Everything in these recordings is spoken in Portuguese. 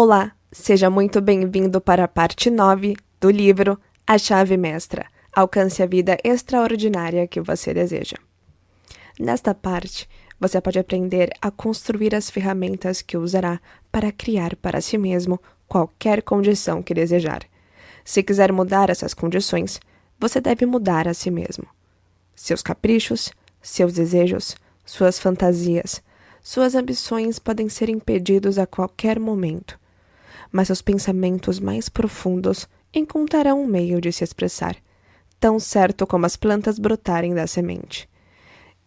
Olá, seja muito bem-vindo para a parte 9 do livro A Chave Mestra. Alcance a vida extraordinária que você deseja. Nesta parte, você pode aprender a construir as ferramentas que usará para criar para si mesmo qualquer condição que desejar. Se quiser mudar essas condições, você deve mudar a si mesmo. Seus caprichos, seus desejos, suas fantasias, suas ambições podem ser impedidos a qualquer momento, mas seus pensamentos mais profundos encontrarão um meio de se expressar, tão certo como as plantas brotarem da semente.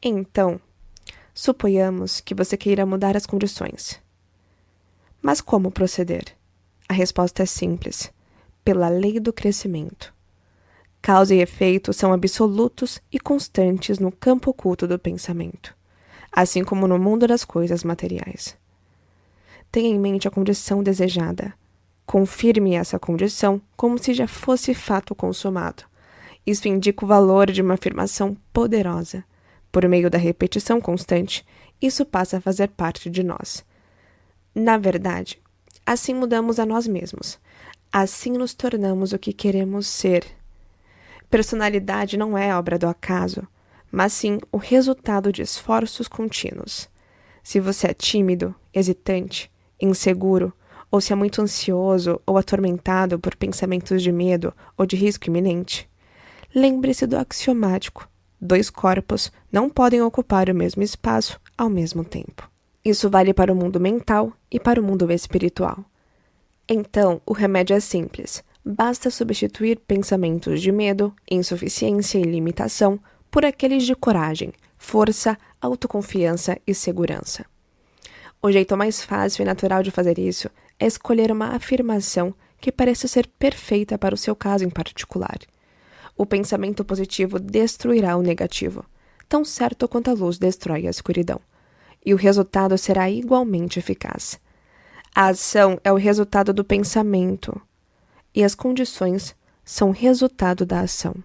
Então, suponhamos que você queira mudar as condições. Mas como proceder? A resposta é simples: pela lei do crescimento. Causa e efeito são absolutos e constantes no campo oculto do pensamento, assim como no mundo das coisas materiais. Tenha em mente a condição desejada. Confirme essa condição como se já fosse fato consumado. Isso indica o valor de uma afirmação poderosa. Por meio da repetição constante, isso passa a fazer parte de nós. Na verdade, assim mudamos a nós mesmos. Assim nos tornamos o que queremos ser. Personalidade não é obra do acaso, mas sim o resultado de esforços contínuos. Se você é tímido, hesitante, inseguro, ou se é muito ansioso ou atormentado por pensamentos de medo ou de risco iminente, lembre-se do axiomático: 2 corpos não podem ocupar o mesmo espaço ao mesmo tempo. Isso vale para o mundo mental e para o mundo espiritual. Então, o remédio é simples. Basta substituir pensamentos de medo, insuficiência e limitação por aqueles de coragem, força, autoconfiança e segurança. O jeito mais fácil e natural de fazer isso é escolher uma afirmação que pareça ser perfeita para o seu caso em particular. O pensamento positivo destruirá o negativo, tão certo quanto a luz destrói a escuridão, e o resultado será igualmente eficaz. A ação é o resultado do pensamento, e as condições são o resultado da ação.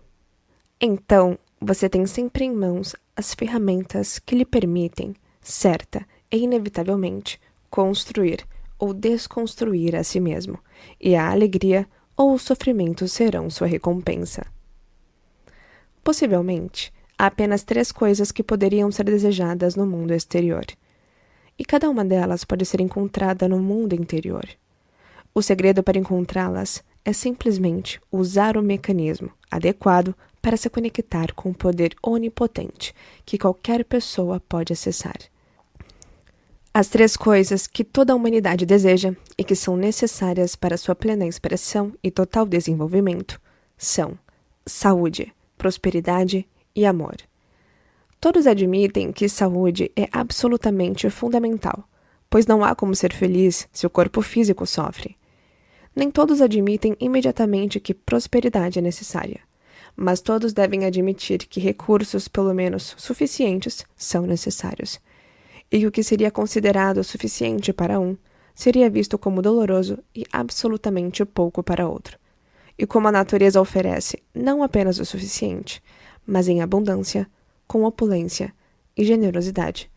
Então, você tem sempre em mãos as ferramentas que lhe permitem, certa e inevitavelmente, construir ou desconstruir a si mesmo, e a alegria ou o sofrimento serão sua recompensa. Possivelmente, há apenas 3 coisas que poderiam ser desejadas no mundo exterior, e cada uma delas pode ser encontrada no mundo interior. O segredo para encontrá-las é simplesmente usar o mecanismo adequado para se conectar com o poder onipotente que qualquer pessoa pode acessar. As 3 coisas que toda a humanidade deseja e que são necessárias para sua plena expressão e total desenvolvimento são saúde, prosperidade e amor. Todos admitem que saúde é absolutamente fundamental, pois não há como ser feliz se o corpo físico sofre. Nem todos admitem imediatamente que prosperidade é necessária, mas todos devem admitir que recursos, pelo menos suficientes, são necessários, e que o que seria considerado suficiente para um seria visto como doloroso e absolutamente pouco para outro. E como a natureza oferece não apenas o suficiente, mas em abundância, com opulência e generosidade,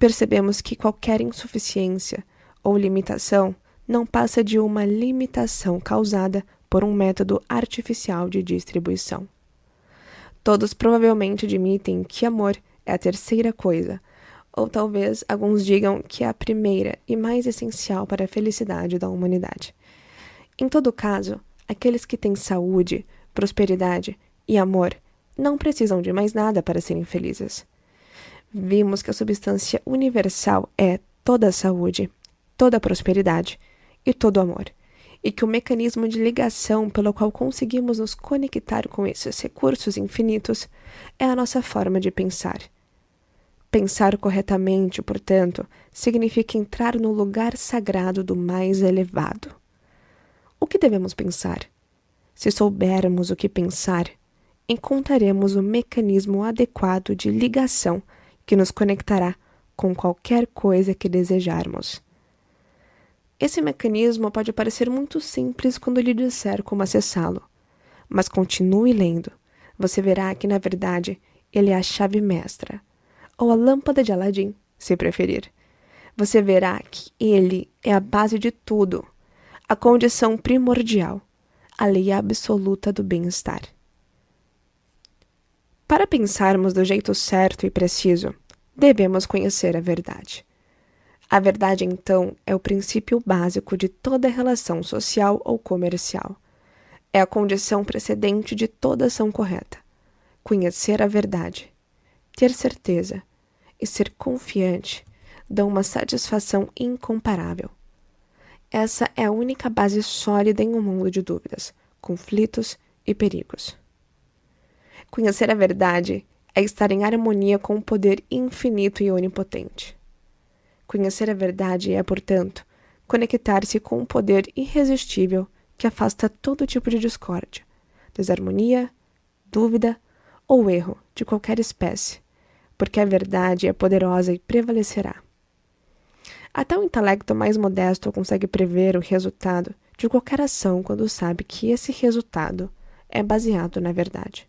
percebemos que qualquer insuficiência ou limitação não passa de uma limitação causada por um método artificial de distribuição. Todos provavelmente admitem que amor é a 3ª coisa, ou talvez alguns digam que é a primeira e mais essencial para a felicidade da humanidade. Em todo caso, aqueles que têm saúde, prosperidade e amor não precisam de mais nada para serem felizes. Vimos que a substância universal é toda a saúde, toda a prosperidade e todo o amor, e que o mecanismo de ligação pelo qual conseguimos nos conectar com esses recursos infinitos é a nossa forma de pensar. Pensar corretamente, portanto, significa entrar no lugar sagrado do mais elevado. O que devemos pensar? Se soubermos o que pensar, encontraremos o mecanismo adequado de ligação que nos conectará com qualquer coisa que desejarmos. Esse mecanismo pode parecer muito simples quando lhe disser como acessá-lo, mas continue lendo. Você verá que, na verdade, ele é a chave mestra, ou a lâmpada de Aladim, se preferir. Você verá que ele é a base de tudo, a condição primordial, a lei absoluta do bem-estar. Para pensarmos do jeito certo e preciso, devemos conhecer a verdade. A verdade, então, é o princípio básico de toda relação social ou comercial. É a condição precedente de toda ação correta. Conhecer a verdade, ter certeza e ser confiante dão uma satisfação incomparável. Essa é a única base sólida em um mundo de dúvidas, conflitos e perigos. Conhecer a verdade é estar em harmonia com o poder infinito e onipotente. Conhecer a verdade é, portanto, conectar-se com um poder irresistível que afasta todo tipo de discórdia, desarmonia, dúvida ou erro de qualquer espécie, porque a verdade é poderosa e prevalecerá. Até o intelecto mais modesto consegue prever o resultado de qualquer ação quando sabe que esse resultado é baseado na verdade.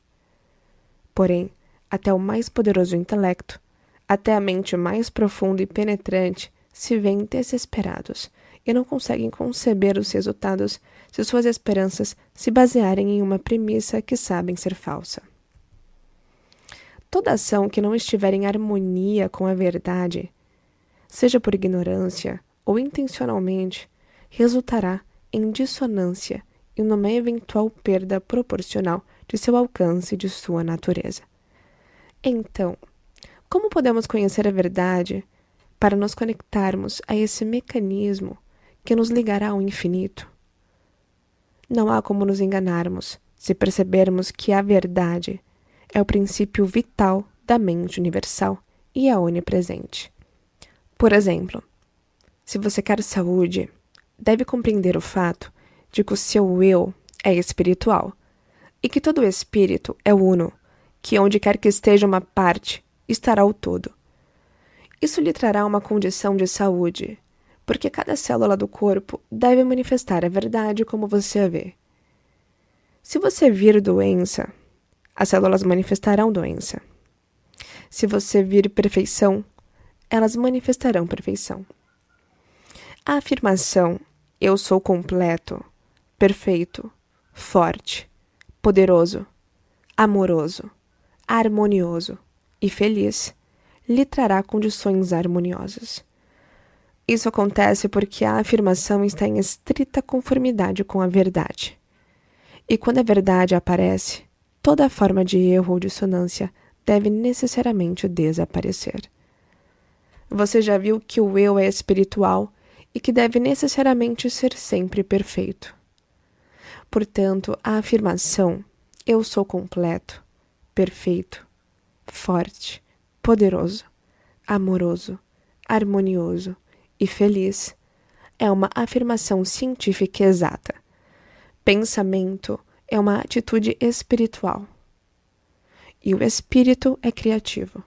Porém, até o mais poderoso intelecto, até a mente mais profunda e penetrante, se veem desesperados e não conseguem conceber os resultados se suas esperanças se basearem em uma premissa que sabem ser falsa. Toda ação que não estiver em harmonia com a verdade, seja por ignorância ou intencionalmente, resultará em dissonância e numa eventual perda proporcional de seu alcance e de sua natureza. Então, como podemos conhecer a verdade para nos conectarmos a esse mecanismo que nos ligará ao infinito? Não há como nos enganarmos se percebermos que a verdade é o princípio vital da mente universal e é onipresente. Por exemplo, se você quer saúde, deve compreender o fato de que o seu eu é espiritual e que todo espírito é uno, que onde quer que esteja uma parte, estará o todo. Isso lhe trará uma condição de saúde, porque cada célula do corpo deve manifestar a verdade como você a vê. Se você vir doença, as células manifestarão doença. Se você vir perfeição, elas manifestarão perfeição. A afirmação "eu sou completo, perfeito, forte, poderoso, amoroso, harmonioso e feliz" lhe trará condições harmoniosas. Isso acontece porque a afirmação está em estrita conformidade com a verdade. E quando a verdade aparece, toda forma de erro ou dissonância deve necessariamente desaparecer. Você já viu que o eu é espiritual e que deve necessariamente ser sempre perfeito. Portanto, a afirmação "eu sou completo, perfeito, forte, poderoso, amoroso, harmonioso e feliz" é uma afirmação científica exata. Pensamento é uma atitude espiritual. E o espírito é criativo.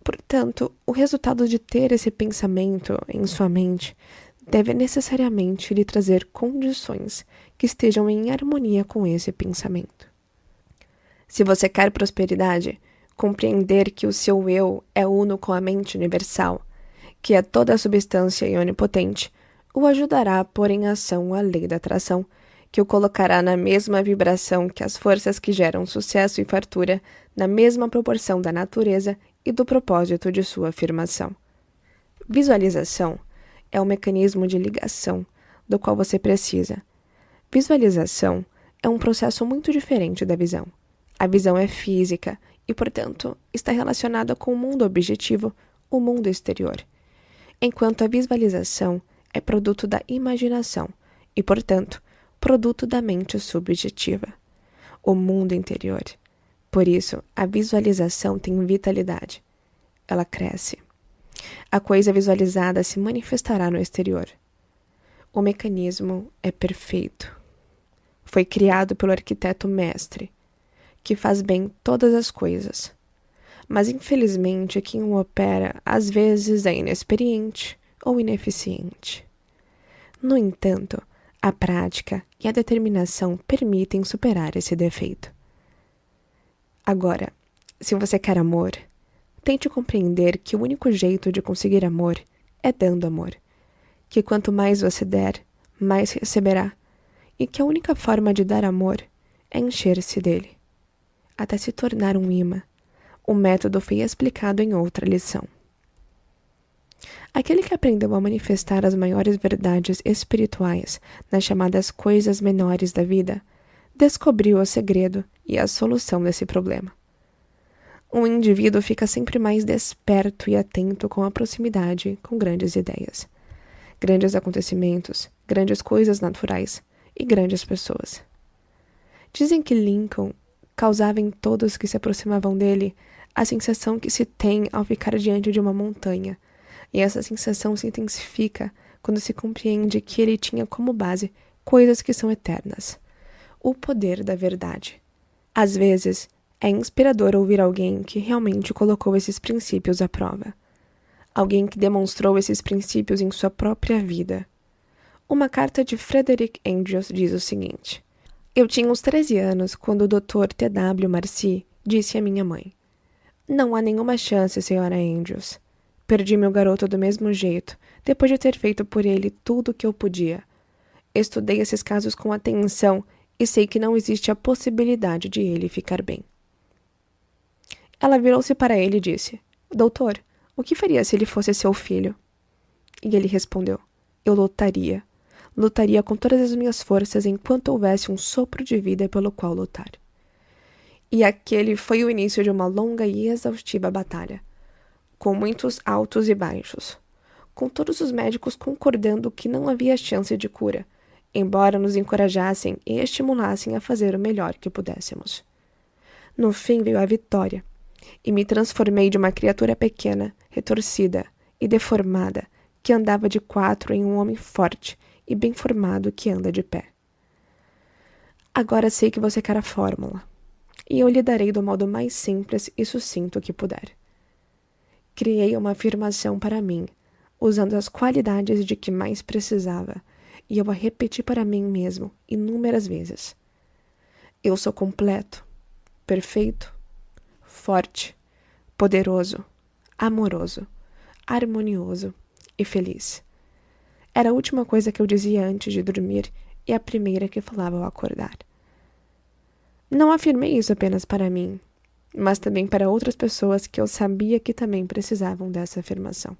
Portanto, o resultado de ter esse pensamento em sua mente deve necessariamente lhe trazer condições que estejam em harmonia com esse pensamento. Se você quer prosperidade, compreender que o seu eu é uno com a mente universal, que é toda a substância e onipotente, o ajudará a pôr em ação a lei da atração, que o colocará na mesma vibração que as forças que geram sucesso e fartura, na mesma proporção da natureza e do propósito de sua afirmação. Visualização é o mecanismo de ligação do qual você precisa. Visualização é um processo muito diferente da visão. A visão é física e, portanto, está relacionada com o mundo objetivo, o mundo exterior, enquanto a visualização é produto da imaginação e, portanto, produto da mente subjetiva, o mundo interior. Por isso, a visualização tem vitalidade. Ela cresce. A coisa visualizada se manifestará no exterior. O mecanismo é perfeito. Foi criado pelo arquiteto mestre, que faz bem todas as coisas. Mas, infelizmente, quem o opera às vezes é inexperiente ou ineficiente. No entanto, a prática e a determinação permitem superar esse defeito. Agora, se você quer amor, tente compreender que o único jeito de conseguir amor é dando amor, que quanto mais você der, mais receberá, e que a única forma de dar amor é encher-se dele, até se tornar um imã. O método foi explicado em outra lição. Aquele que aprendeu a manifestar as maiores verdades espirituais nas chamadas coisas menores da vida, descobriu o segredo e a solução desse problema. Um indivíduo fica sempre mais desperto e atento com a proximidade com grandes ideias, grandes acontecimentos, grandes coisas naturais e grandes pessoas. Dizem que Lincoln causava em todos que se aproximavam dele a sensação que se tem ao ficar diante de uma montanha, e essa sensação se intensifica quando se compreende que ele tinha como base coisas que são eternas. O poder da verdade. Às vezes, é inspirador ouvir alguém que realmente colocou esses princípios à prova. Alguém que demonstrou esses princípios em sua própria vida. Uma carta de Frederick Andrews diz o seguinte: Eu tinha uns 13 anos quando o Dr. T.W. Marcy disse à minha mãe: Não há nenhuma chance, Sra. Andrews. Perdi meu garoto do mesmo jeito, depois de ter feito por ele tudo o que eu podia. Estudei esses casos com atenção e sei que não existe a possibilidade de ele ficar bem. Ela virou-se para ele e disse: Doutor, o que faria se ele fosse seu filho? E ele respondeu: Eu lutaria. Lutaria com todas as minhas forças enquanto houvesse um sopro de vida pelo qual lutar. E aquele foi o início de uma longa e exaustiva batalha, com muitos altos e baixos, com todos os médicos concordando que não havia chance de cura, embora nos encorajassem e estimulassem a fazer o melhor que pudéssemos. No fim veio a vitória, e me transformei de uma criatura pequena, retorcida e deformada, que andava de 4 em um homem forte e bem formado que anda de pé. Agora sei que você quer a fórmula, e eu lhe darei do modo mais simples e sucinto que puder. Criei uma afirmação para mim, usando as qualidades de que mais precisava, e eu a repeti para mim mesmo inúmeras vezes. Eu sou completo, perfeito, forte, poderoso, amoroso, harmonioso e feliz. Era a última coisa que eu dizia antes de dormir e a primeira que falava ao acordar. Não afirmei isso apenas para mim, mas também para outras pessoas que eu sabia que também precisavam dessa afirmação.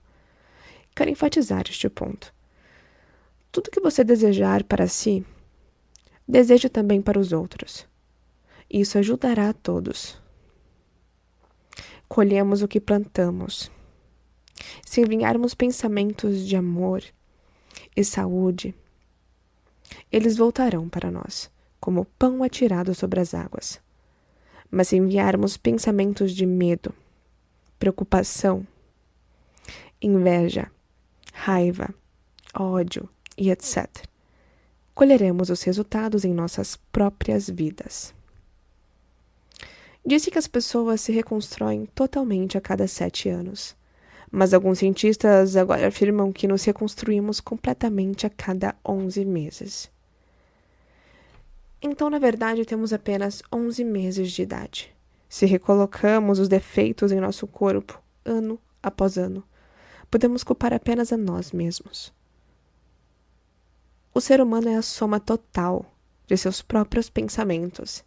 Quero enfatizar este ponto. Tudo que você desejar para si, deseje também para os outros. Isso ajudará a todos. Colhemos o que plantamos. Se enviarmos pensamentos de amor e saúde, eles voltarão para nós, como pão atirado sobre as águas. Mas se enviarmos pensamentos de medo, preocupação, inveja, raiva, ódio e etc., colheremos os resultados em nossas próprias vidas. Disse que as pessoas se reconstroem totalmente a cada 7 anos, mas alguns cientistas agora afirmam que nos reconstruímos completamente a cada 11 meses. Então, na verdade, temos apenas 11 meses de idade. Se recolocamos os defeitos em nosso corpo, ano após ano, podemos culpar apenas a nós mesmos. O ser humano é a soma total de seus próprios pensamentos.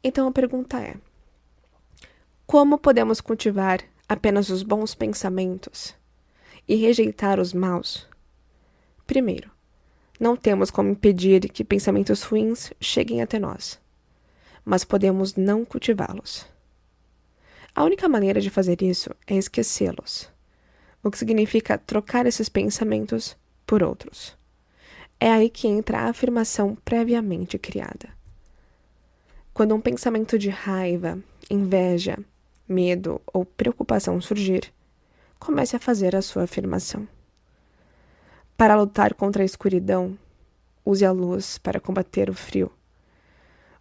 Então, a pergunta é: como podemos cultivar apenas os bons pensamentos e rejeitar os maus? Primeiro, não temos como impedir que pensamentos ruins cheguem até nós, mas podemos não cultivá-los. A única maneira de fazer isso é esquecê-los, o que significa trocar esses pensamentos por outros. É aí que entra a afirmação previamente criada. Quando um pensamento de raiva, inveja, medo ou preocupação surgir, comece a fazer a sua afirmação. Para lutar contra a escuridão, use a luz para combater o frio.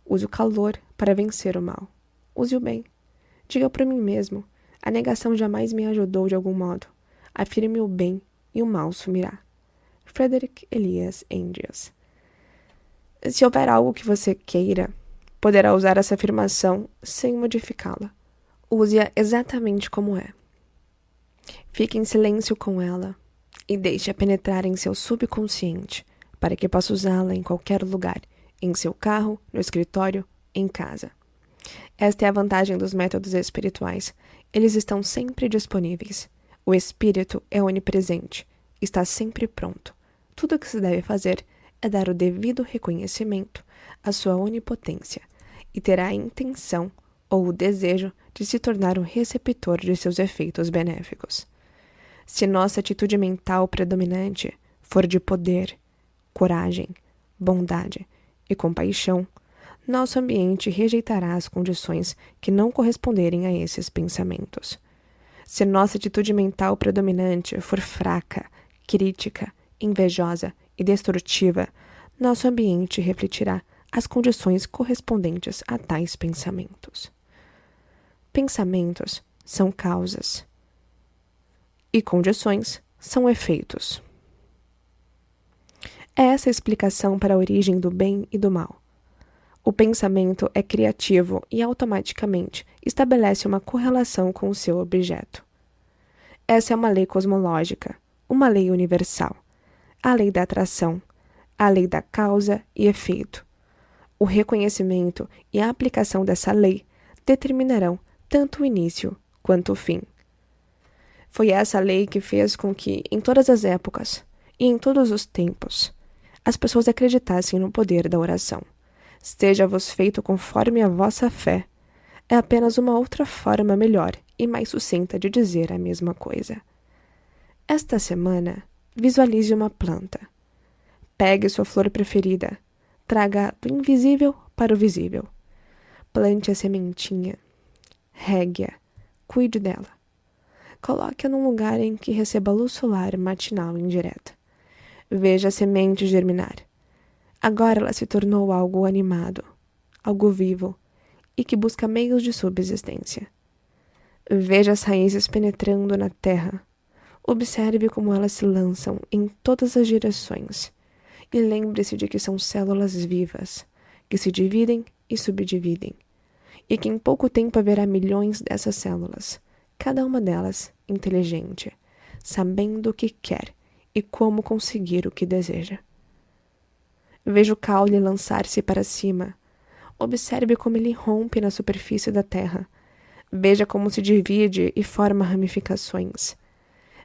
Use o calor para vencer o mal. Use o bem. Diga para mim mesmo: a negação jamais me ajudou de algum modo. Afirme o bem e o mal sumirá. Frederick Elias Andrews. Se houver algo que você queira, poderá usar essa afirmação sem modificá-la. Use-a exatamente como é. Fique em silêncio com ela e deixe-a penetrar em seu subconsciente, para que possa usá-la em qualquer lugar, em seu carro, no escritório, em casa. Esta é a vantagem dos métodos espirituais. Eles estão sempre disponíveis. O espírito é onipresente, está sempre pronto. Tudo o que se deve fazer é dar o devido reconhecimento à sua onipotência e ter a intenção ou o desejo de se tornar o receptor de seus efeitos benéficos. Se nossa atitude mental predominante for de poder, coragem, bondade e compaixão, nosso ambiente rejeitará as condições que não corresponderem a esses pensamentos. Se nossa atitude mental predominante for fraca, crítica, invejosa e destrutiva, nosso ambiente refletirá as condições correspondentes a tais pensamentos. Pensamentos são causas e condições são efeitos. É essa a explicação para a origem do bem e do mal. O pensamento é criativo e automaticamente estabelece uma correlação com o seu objeto. Essa é uma lei cosmológica, uma lei universal, a lei da atração, a lei da causa e efeito. O reconhecimento e a aplicação dessa lei determinarão tanto o início quanto o fim. Foi essa lei que fez com que, em todas as épocas e em todos os tempos, as pessoas acreditassem no poder da oração. Seja-vos feito conforme a vossa fé, é apenas uma outra forma melhor e mais sucinta de dizer a mesma coisa. Esta semana, visualize uma planta. Pegue sua flor preferida, traga do invisível para o visível. Plante a sementinha, regue-a, cuide dela. Coloque-a num lugar em que receba luz solar matinal indireta. Veja a semente germinar. Agora ela se tornou algo animado, algo vivo, e que busca meios de subsistência. Veja as raízes penetrando na terra. Observe como elas se lançam em todas as direções. E lembre-se de que são células vivas, que se dividem e subdividem, e que em pouco tempo haverá milhões dessas células, cada uma delas inteligente, sabendo o que quer e como conseguir o que deseja. Veja o caule lançar-se para cima. Observe como ele rompe na superfície da terra. Veja como se divide e forma ramificações.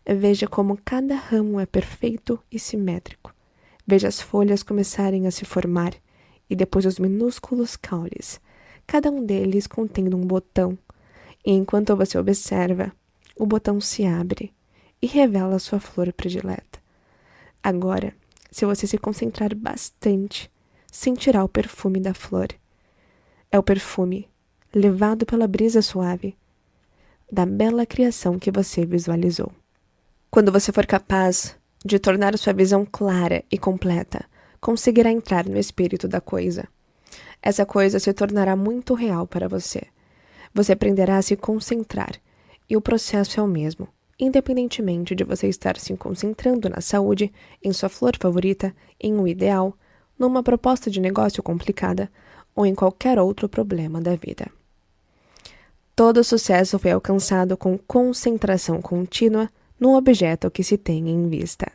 Veja como cada ramo é perfeito e simétrico. Veja as folhas começarem a se formar e depois os minúsculos caules, cada um deles contendo um botão. E enquanto você observa, o botão se abre e revela sua flor predileta. Agora, se você se concentrar bastante, sentirá o perfume da flor. É o perfume, levado pela brisa suave, da bela criação que você visualizou. Quando você for capaz de tornar sua visão clara e completa, conseguirá entrar no espírito da coisa. Essa coisa se tornará muito real para você. Você aprenderá a se concentrar, e o processo é o mesmo. Independentemente de você estar se concentrando na saúde, em sua flor favorita, em um ideal, numa proposta de negócio complicada ou em qualquer outro problema da vida. Todo sucesso foi alcançado com concentração contínua no objeto que se tem em vista.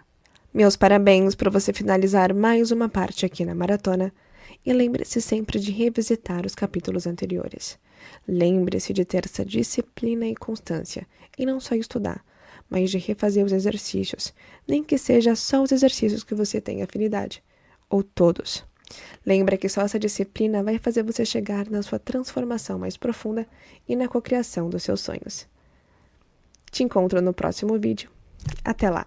Meus parabéns por você finalizar mais uma parte aqui na maratona e lembre-se sempre de revisitar os capítulos anteriores. Lembre-se de ter essa disciplina e constância e não só estudar, mas de refazer os exercícios, nem que seja só os exercícios que você tem afinidade, ou todos. Lembra que só essa disciplina vai fazer você chegar na sua transformação mais profunda e na cocriação dos seus sonhos. Te encontro no próximo vídeo. Até lá!